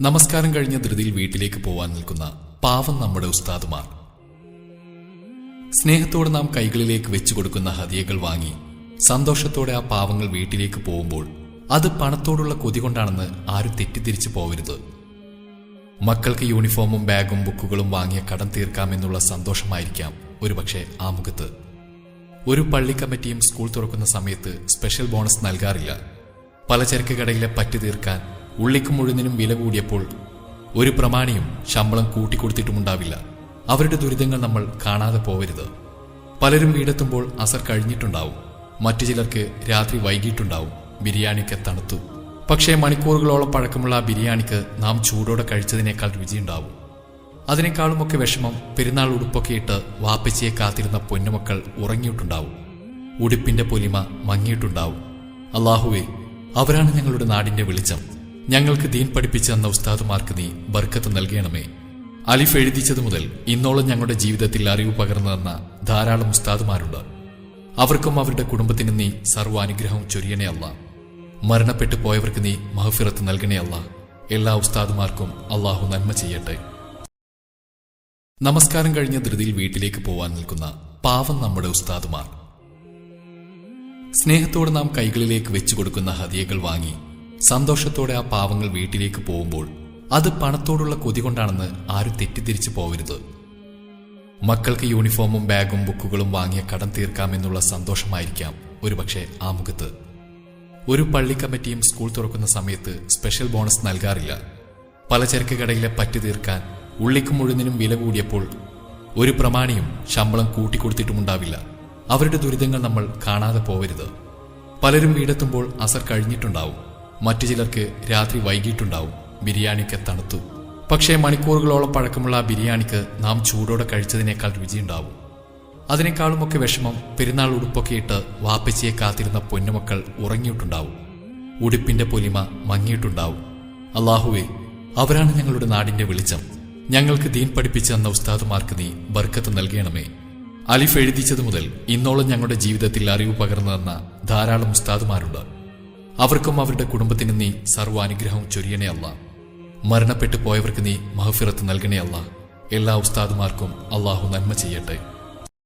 നമസ്കാരം കഴിഞ്ഞ ധൃതിയിൽ വീട്ടിലേക്ക് പോവാൻ നിൽക്കുന്ന പാവം നമ്മുടെ ഉസ്താദുമാർ. സ്നേഹത്തോടെ നാം കൈകളിലേക്ക് വെച്ചു കൊടുക്കുന്ന ഹദിയകൾ വാങ്ങി സന്തോഷത്തോടെ ആ പാവങ്ങൾ വീട്ടിലേക്ക് പോകുമ്പോൾ അത് പണത്തോടുള്ള കൊതി കൊണ്ടാണെന്ന് ആരും തെറ്റിദ്ധരിച്ചു പോവരുത്. മക്കൾക്ക് യൂണിഫോമും ബാഗും ബുക്കുകളും വാങ്ങിയ കടം തീർക്കാമെന്നുള്ള സന്തോഷമായിരിക്കാം ഒരുപക്ഷെ ആ മുഖത്ത്. ഒരു പള്ളി കമ്മിറ്റിയും സ്കൂൾ തുറക്കുന്ന സമയത്ത് സ്പെഷ്യൽ ബോണസ് നൽകാറില്ല. പലചരക്ക് കടയിലെ പറ്റ് തീർക്കാൻ ഉള്ളിക്കും മുഴുവനും വില കൂടിയപ്പോൾ ഒരു പ്രമാണിയും ശമ്പളം കൂട്ടിക്കൊടുത്തിട്ടുമുണ്ടാവില്ല. അവരുടെ ദുരിതങ്ങൾ നമ്മൾ കാണാതെ പോവരുത്. പലരും വീടെത്തുമ്പോൾ അസർ കഴിഞ്ഞിട്ടുണ്ടാവും. മറ്റു ചിലർക്ക് രാത്രി വൈകിട്ടുണ്ടാവും. ബിരിയാണിക്ക് തണുത്തു. പക്ഷേ മണിക്കൂറുകളോളം പഴക്കമുള്ള ആ ബിരിയാണിക്ക് നാം ചൂടോടെ കഴിച്ചതിനേക്കാൾ രുചിയുണ്ടാവും. അതിനേക്കാളുമൊക്കെ വിഷമം പെരുന്നാൾ ഉടുപ്പൊക്കെ ഇട്ട് വാപ്പച്ചിയെ കാത്തിരുന്ന പൊന്നുമക്കൾ ഉറങ്ങിയിട്ടുണ്ടാവും. ഉടുപ്പിന്റെ പൊലിമ മങ്ങിയിട്ടുണ്ടാവും. അല്ലാഹുവേ, അവരാണ് ഞങ്ങളുടെ നാടിന്റെ വെളിച്ചം. ഞങ്ങൾക്ക് ദീൻ പഠിപ്പിച്ചു തന്ന ഉസ്താദുമാർക്ക് നീ ബർക്കത്ത് നൽകണമേ. അലിഫ് എഴുതിച്ചതു മുതൽ ഇന്നോളം ഞങ്ങളുടെ ജീവിതത്തിൽ അറിവ് പകർന്നു തന്ന ധാരാളം ഉസ്താദുമാരുണ്ട്. അവർക്കും അവരുടെ കുടുംബത്തിനും നീ സർവ്വാനുഗ്രഹവും ചൊരിയണേ അല്ല. മരണപ്പെട്ടു പോയവർക്ക് നീ മഹ്ഫിറത്ത് നൽകണേ അല്ല. എല്ലാ ഉസ്താദുമാർക്കും അള്ളാഹു നന്മ ചെയ്യട്ടെ. നമസ്കാരം കഴിഞ്ഞ ധൃതിയിൽ വീട്ടിലേക്ക് പോവാൻ നിൽക്കുന്ന പാവം നമ്മുടെ ഉസ്താദുമാർ. സ്നേഹത്തോടെ നാം കൈകളിലേക്ക് വെച്ചു കൊടുക്കുന്ന ഹദിയകൾ വാങ്ങി സന്തോഷത്തോടെ ആ പാവങ്ങൾ വീട്ടിലേക്ക് പോകുമ്പോൾ അത് പണത്തോടുള്ള കൊതി കൊണ്ടാണെന്ന് ആരും തെറ്റിദ്ധരിച്ചു പോവരുത്. മക്കൾക്ക് യൂണിഫോമും ബാഗും ബുക്കുകളും വാങ്ങിയ കടം തീർക്കാമെന്നുള്ള സന്തോഷമായിരിക്കാം ഒരുപക്ഷെ ആ മുഖത്ത്. ഒരു പള്ളി കമ്മിറ്റിയും സ്കൂൾ തുറക്കുന്ന സമയത്ത് സ്പെഷ്യൽ ബോണസ് നൽകാറില്ല. പലചരക്ക് കടയിലെ പറ്റ് തീർക്കാൻ ഉള്ളിക്കും മുഴുവനും വില കൂടിയപ്പോൾ ഒരു പ്രമാണിയും ശമ്പളം കൂട്ടിക്കൊടുത്തിട്ടുമുണ്ടാവില്ല. അവരുടെ ദുരിതങ്ങൾ നമ്മൾ കാണാതെ പോവരുത്. പലരും വീടെത്തുമ്പോൾ അസർ കഴിഞ്ഞിട്ടുണ്ടാവും. മറ്റു ചിലർക്ക് രാത്രി വൈകിട്ടുണ്ടാവും. ബിരിയാണിക്ക് തണുത്തു. പക്ഷേ മണിക്കൂറുകളോളം പഴക്കമുള്ള ആ ബിരിയാണിക്ക് നാം ചൂടോടെ കഴിച്ചതിനേക്കാൾ രുചിയുണ്ടാവും. അതിനേക്കാളുമൊക്കെ വിഷമം പെരുന്നാൾ ഉടുപ്പൊക്കെ ഇട്ട് വാപ്പച്ചിയെ കാത്തിരുന്ന പൊന്നുമക്കൾ ഉറങ്ങിയിട്ടുണ്ടാവും. ഉടുപ്പിന്റെ പൊലിമ മങ്ങിയിട്ടുണ്ടാവും. അല്ലാഹുവേ, അവരാണ് ഞങ്ങളുടെ നാടിന്റെ വെളിച്ചം. ഞങ്ങൾക്ക് ദീൻ പഠിപ്പിച്ചു തന്ന ഉസ്താദുമാർക്ക് നീ ബർക്കത്ത് നൽകണമേ. അലിഫ് എഴുതിച്ചതു മുതൽ ഇന്നോളം ഞങ്ങളുടെ ജീവിതത്തിൽ അറിവ് പകർന്നു തന്ന ധാരാളം ഉസ്താദുമാരുണ്ട്. അവർക്കും അവരുടെ കുടുംബത്തിനും നീ സർവ്വാനുഗ്രഹവും ചൊരിയണേ അല്ല. മരണപ്പെട്ടു പോയവർക്ക് നീ മഹ്ഫിറത്ത് നൽകണേ അല്ല. എല്ലാ ഉസ്താദുമാർക്കും അള്ളാഹു നന്മ ചെയ്യട്ടെ.